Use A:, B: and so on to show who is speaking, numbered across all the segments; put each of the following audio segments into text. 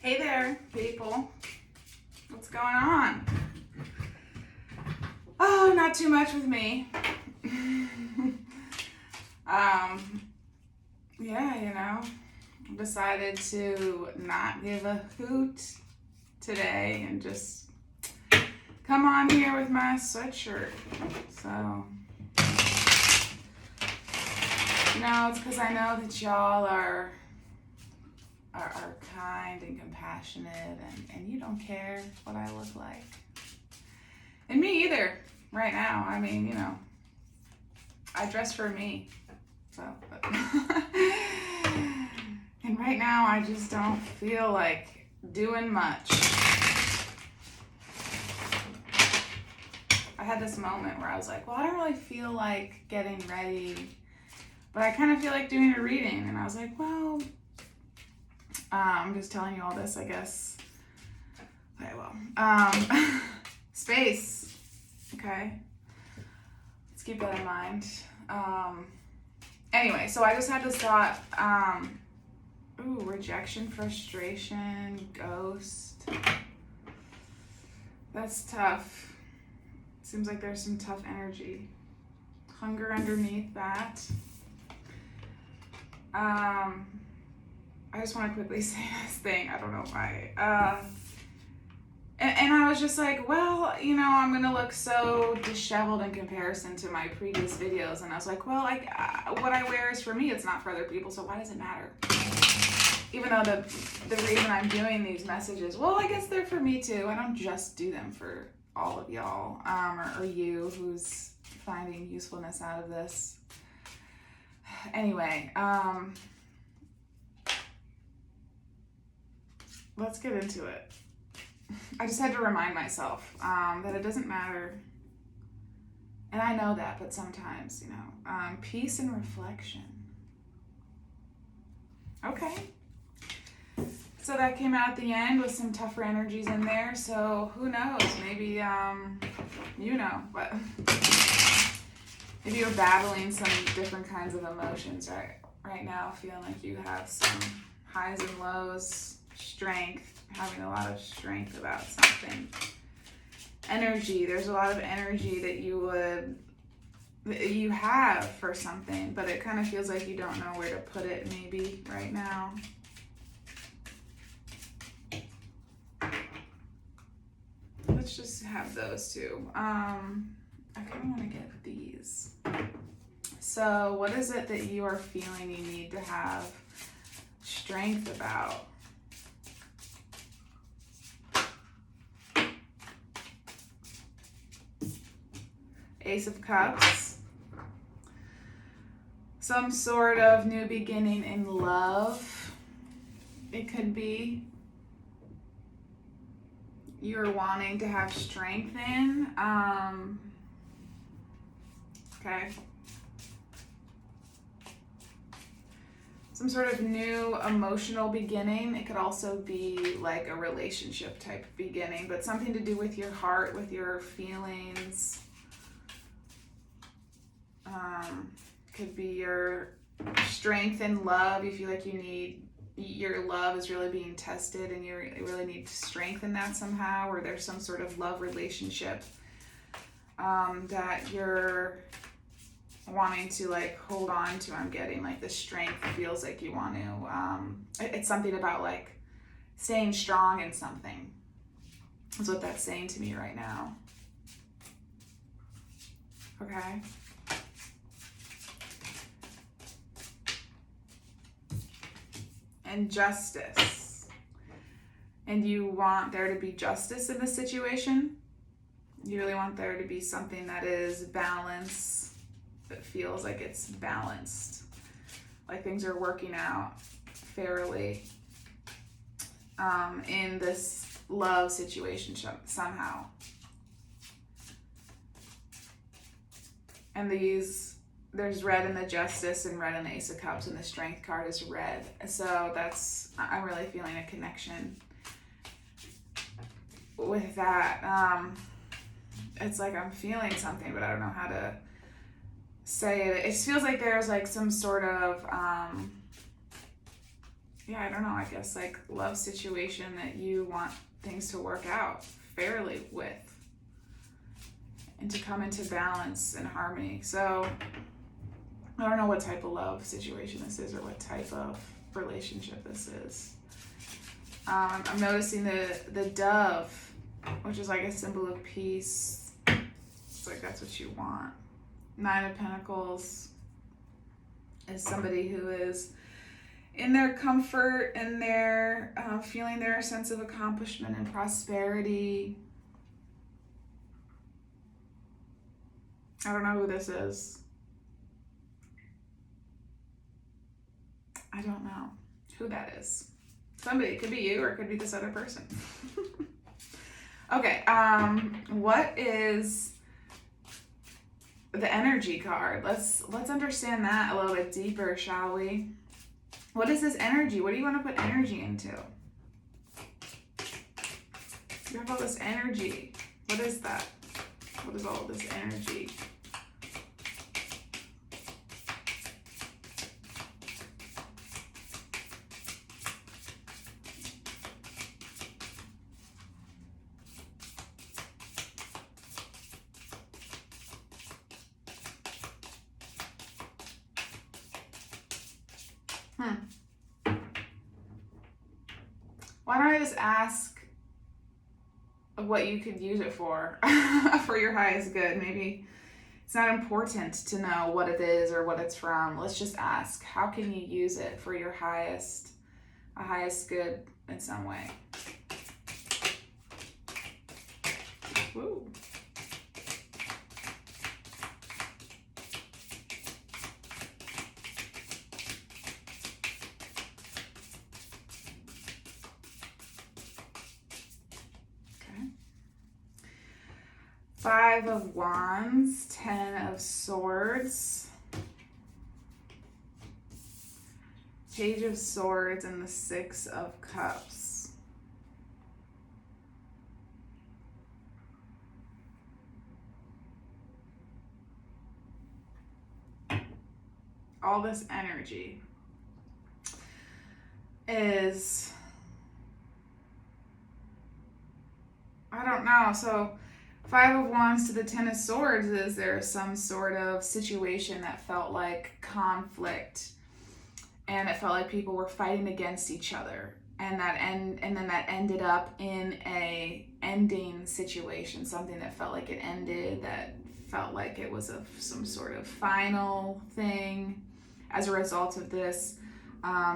A: Hey there, people. What's going on? Oh, not too much with me. Yeah, decided to not give a hoot today and just come on here with my sweatshirt. So, it's because I know that y'all are kind and compassionate, and you don't care what I look like. And me either, right now. I mean, I dress for me. So, and right now I just don't feel like doing much. I had this moment where I was like, well, I don't really feel like getting ready, but I kind of feel like doing a reading. And I was like, well, I'm just telling you all this, I guess. Okay, well, space. Okay. Let's keep that in mind. Anyway, so I just had this thought, rejection, frustration, ghost. That's tough. Seems like there's some tough energy. Hunger underneath that. I just want to quickly say this thing. I don't know why. And I was just like, well, I'm going to look so disheveled in comparison to my previous videos. And I was like, well, what I wear is for me. It's not for other people. So why does it matter? Even though the reason I'm doing these messages, well, I guess they're for me too. I don't just do them for all of y'all or you who's finding usefulness out of this. Anyway, let's get into it. I just had to remind myself that it doesn't matter. And I know that, but sometimes, peace and reflection. Okay. So that came out at the end with some tougher energies in there. So who knows? Maybe, but if you're battling some different kinds of emotions right now, feeling like you have some highs and lows, strength, having a lot of strength about something. Energy, there's a lot of energy that you have for something, but it kind of feels like you don't know where to put it maybe right now. Let's just have those two. I kind of want to get these. So what is it that you are feeling you need to have strength about? Ace of Cups. Some sort of new beginning in love. It could be. You're wanting to have strength in. Okay. Some sort of new emotional beginning. It could also be like a relationship type beginning, but something to do with your heart, with your feelings. Could be your strength in love. You feel like your love is really being tested and you really need to strengthen that somehow, or there's some sort of love relationship that you're wanting to hold on to. I'm getting the strength feels like you want to. It's something about staying strong in something. That's what that's saying to me right now. Okay. And justice. And you want there to be justice in the situation. You really want there to be something that is balanced, that feels like it's balanced, like things are working out fairly in this love situation somehow. And there's red in the Justice and red in the Ace of Cups, and the Strength card is red. So I'm really feeling a connection with that. It's like I'm feeling something, but I don't know how to say it. It feels like there's some sort of yeah, I don't know, I guess like love situation that you want things to work out fairly with and to come into balance and harmony. So I don't know what type of love situation this is or what type of relationship this is. I'm noticing the dove, which is like a symbol of peace. It's like that's what you want. 9 of Pentacles is somebody who is in their comfort and their feeling their sense of accomplishment and prosperity. I don't know who this is. I don't know who that is. Somebody, it could be you or it could be this other person. Okay, what is the energy card? Let's understand that a little bit deeper, shall we? What is this energy? What do you want to put energy into? You have all this energy. What is that? What is all this energy? Why don't I just ask what you could use it for, for your highest good? Maybe it's not important to know what it is or what it's from. Let's just ask, how can you use it for your highest good in some way? Woo. Five of Wands, 10 of Swords, Page of Swords, and the 6 of Cups. All this energy is, I don't know, so 5 of Wands to the 10 of Swords is there some sort of situation that felt like conflict and it felt like people were fighting against each other, and then that ended up in a ending situation, something that felt like it ended, that felt like it was some sort of final thing as a result of this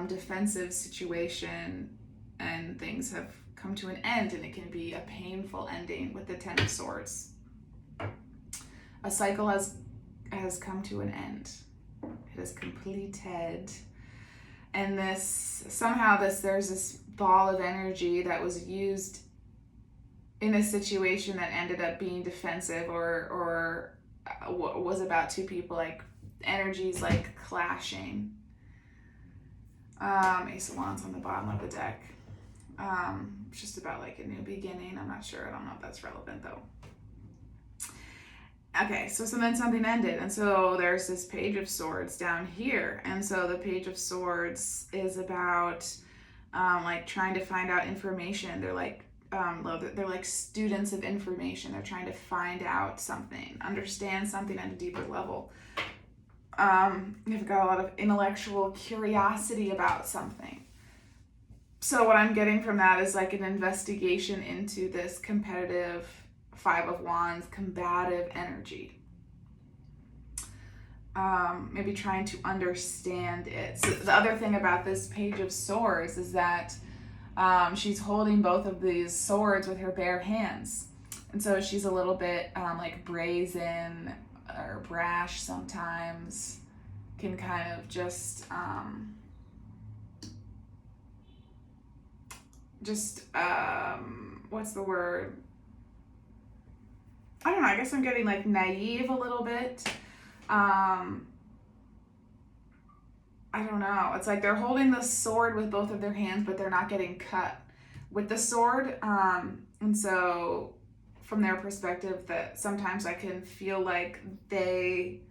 A: defensive situation, and things have come to an end, and it can be a painful ending with the 10 of Swords. A cycle has come to an end. It is completed. And there's this ball of energy that was used in a situation that ended up being defensive or was about two people, like energies like clashing. Ace of Wands on the bottom of the deck. It's just about like a new beginning. I'm not sure. I don't know if that's relevant though. Okay, so then something ended, and so there's this Page of Swords down here, and so the Page of Swords is about like trying to find out information. They're like students of information. They're trying to find out something, understand something at a deeper level. You've got a lot of intellectual curiosity about something. So what I'm getting from that is like an investigation into this competitive 5 of Wands, combative energy. Maybe trying to understand it. So the other thing about this Page of Swords is that she's holding both of these swords with her bare hands. And so she's a little bit like brazen or brash sometimes, can kind of just what's the word? I don't know, I guess I'm getting like naive a little bit. I don't know. It's like they're holding the sword with both of their hands, but they're not getting cut with the sword. And so from their perspective, that sometimes I can feel like they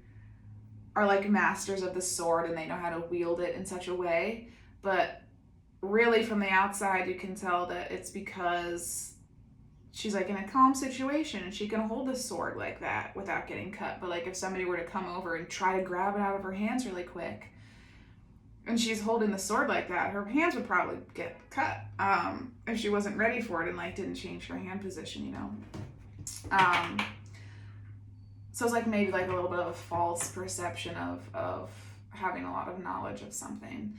A: are like masters of the sword and they know how to wield it in such a way, but really from the outside, you can tell that it's because she's like in a calm situation and she can hold a sword like that without getting cut. But like if somebody were to come over and try to grab it out of her hands really quick, and she's holding the sword like that, her hands would probably get cut if she wasn't ready for it and like didn't change her hand position, you know. So it's like maybe like a little bit of a false perception of having a lot of knowledge of something.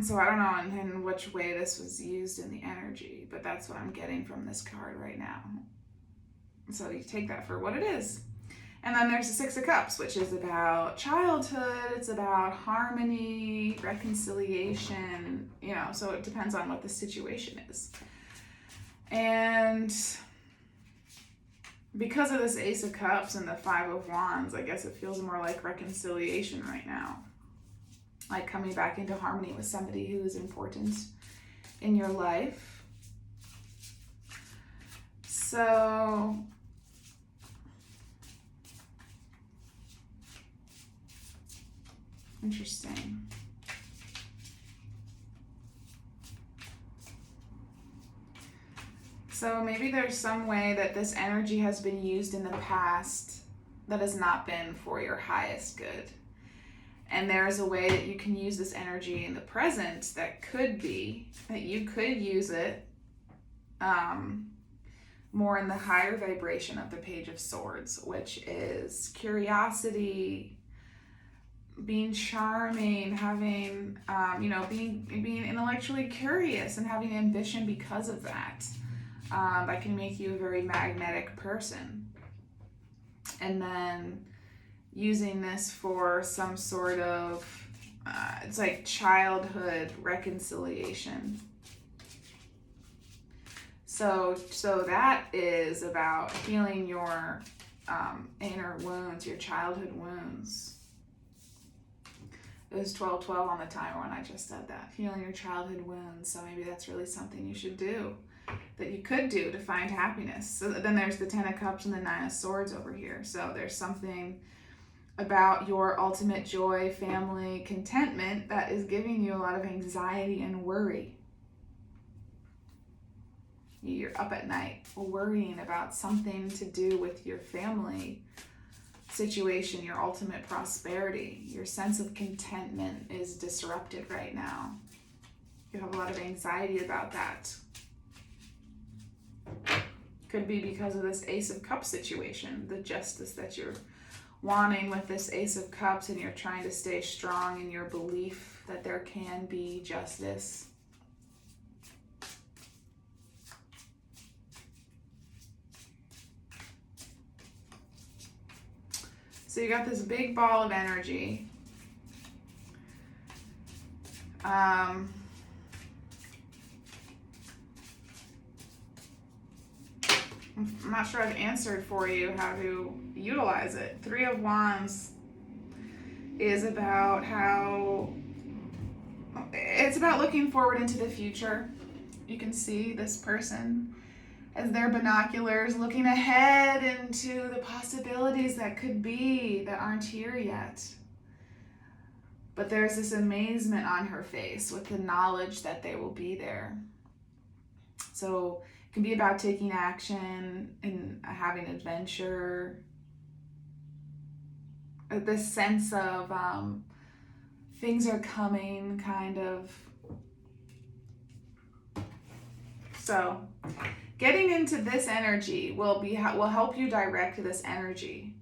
A: So I don't know in which way this was used in the energy, but that's what I'm getting from this card right now. So you take that for what it is. And then there's the Six of Cups, which is about childhood. It's about harmony, reconciliation, you know, so it depends on what the situation is. And because of this Ace of Cups and the Five of Wands, I guess it feels more like reconciliation right now. Like coming back into harmony with somebody who is important in your life. So interesting. So maybe there's some way that this energy has been used in the past that has not been for your highest good. And there is a way that you can use this energy in the present that could be, that you could use it more in the higher vibration of the Page of Swords, which is curiosity, being charming, having, being intellectually curious and having ambition because of that. That can make you a very magnetic person. And then using this for some sort of, it's like childhood reconciliation. So that is about healing your inner wounds, your childhood wounds. It was 12:12 on the timer when I just said that. Healing your childhood wounds. So maybe that's really something you should do, that you could do to find happiness. So then there's the Ten of Cups and the Nine of Swords over here. So there's something about your ultimate joy, family, contentment that is giving you a lot of anxiety and worry. You're up at night worrying about something to do with your family situation, your ultimate prosperity. Your sense of contentment is disrupted right now. You have a lot of anxiety about that. Could be because of this Ace of Cups situation, the justice that you're wanting with this Ace of Cups, and you're trying to stay strong in your belief that there can be justice. So you got this big ball of energy. I'm not sure I've answered for you how to utilize it. Three of Wands is about it's about looking forward into the future. You can see this person as their binoculars looking ahead into the possibilities that could be that aren't here yet. But there's this amazement on her face with the knowledge that they will be there. So it can be about taking action and having adventure. This sense of things are coming, kind of. So getting into this energy will help you direct this energy.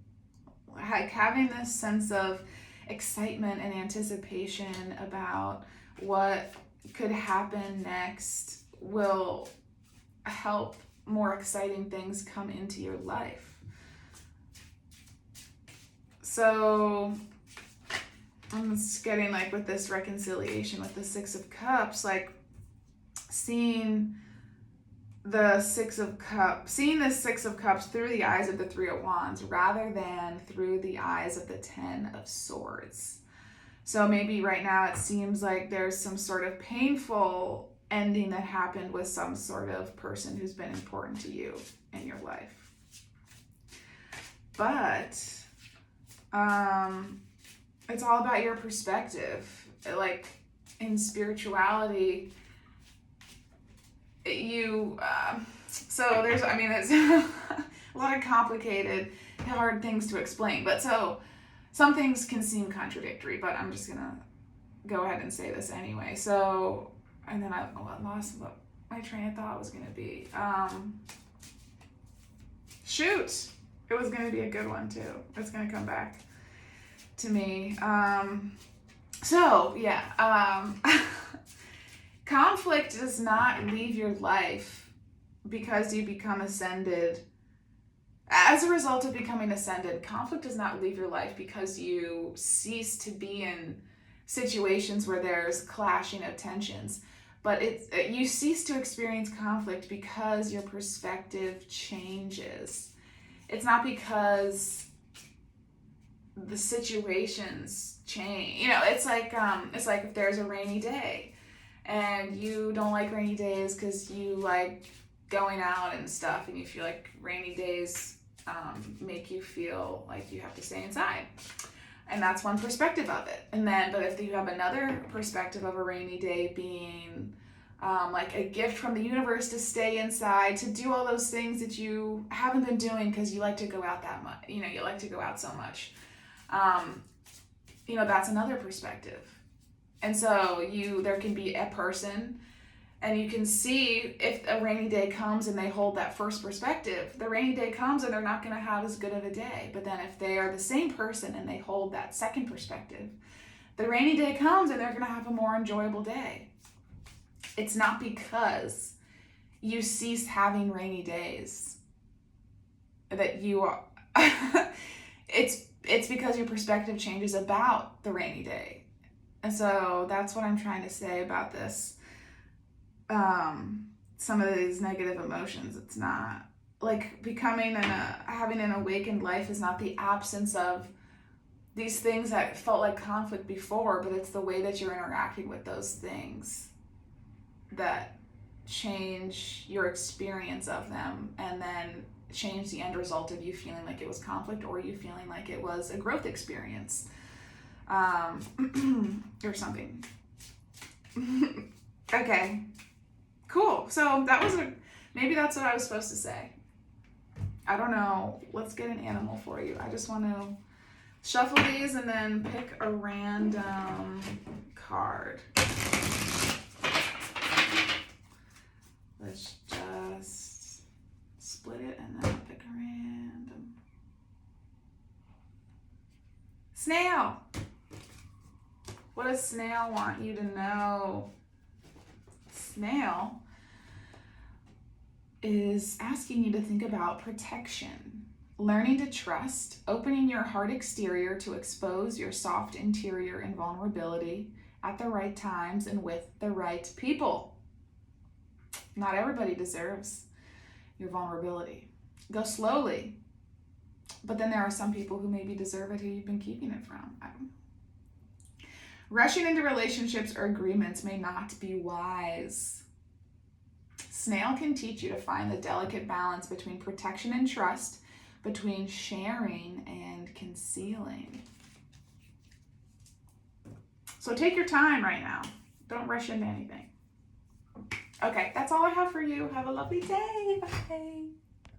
A: Like having this sense of excitement and anticipation about what could happen next will help more exciting things come into your life. So I'm just getting like with this reconciliation with the Six of Cups, like seeing the Six of Cups through the eyes of the Three of Wands rather than through the eyes of the Ten of Swords. So maybe right now it seems like there's some sort of painful ending that happened with some sort of person who's been important to you in your life. But it's all about your perspective. like in spirituality, so there's a lot of complicated, hard things to explain. But so some things can seem contradictory, but I'm just gonna go ahead and say this anyway. So, and then I lost what my train of thought was gonna be. Shoot, it was gonna be a good one too. It's gonna come back to me. Conflict does not leave your life because you become ascended. As a result of becoming ascended, conflict does not leave your life because you cease to be in situations where there's clashing of tensions. But you cease to experience conflict because your perspective changes. It's not because the situations change. It's like if there's a rainy day and you don't like rainy days because you like going out and stuff, and you feel like rainy days make you feel like you have to stay inside. And that's one perspective of it. But if you have another perspective of a rainy day being like a gift from the universe to stay inside, to do all those things that you haven't been doing because you like to go out that much, you like to go out so much. That's another perspective. And so there can be a person, and you can see if a rainy day comes and they hold that first perspective, the rainy day comes and they're not going to have as good of a day. But then if they are the same person and they hold that second perspective, the rainy day comes and they're going to have a more enjoyable day. It's not because you cease having rainy days that you are, it's because your perspective changes about the rainy day. And so that's what I'm trying to say about this. Some of these negative emotions, it's not like having an awakened life is not the absence of these things that felt like conflict before, but it's the way that you're interacting with those things that change your experience of them, and then change the end result of you feeling like it was conflict or you feeling like it was a growth experience, or something. Okay, cool. So maybe that's what I was supposed to say. I don't know. Let's get an animal for you. I just want to shuffle these and then pick a random card. Let's just split it and then I'll pick a random. Snail. What does Snail want you to know? Snail is asking you to think about protection, learning to trust, opening your hard exterior to expose your soft interior and vulnerability at the right times and with the right people. Not everybody deserves your vulnerability. Go slowly. But then there are some people who maybe deserve it who you've been keeping it from. I don't know. Rushing into relationships or agreements may not be wise. Snail can teach you to find the delicate balance between protection and trust, between sharing and concealing. So take your time right now. Don't rush into anything. Okay, that's all I have for you. Have a lovely day. Bye.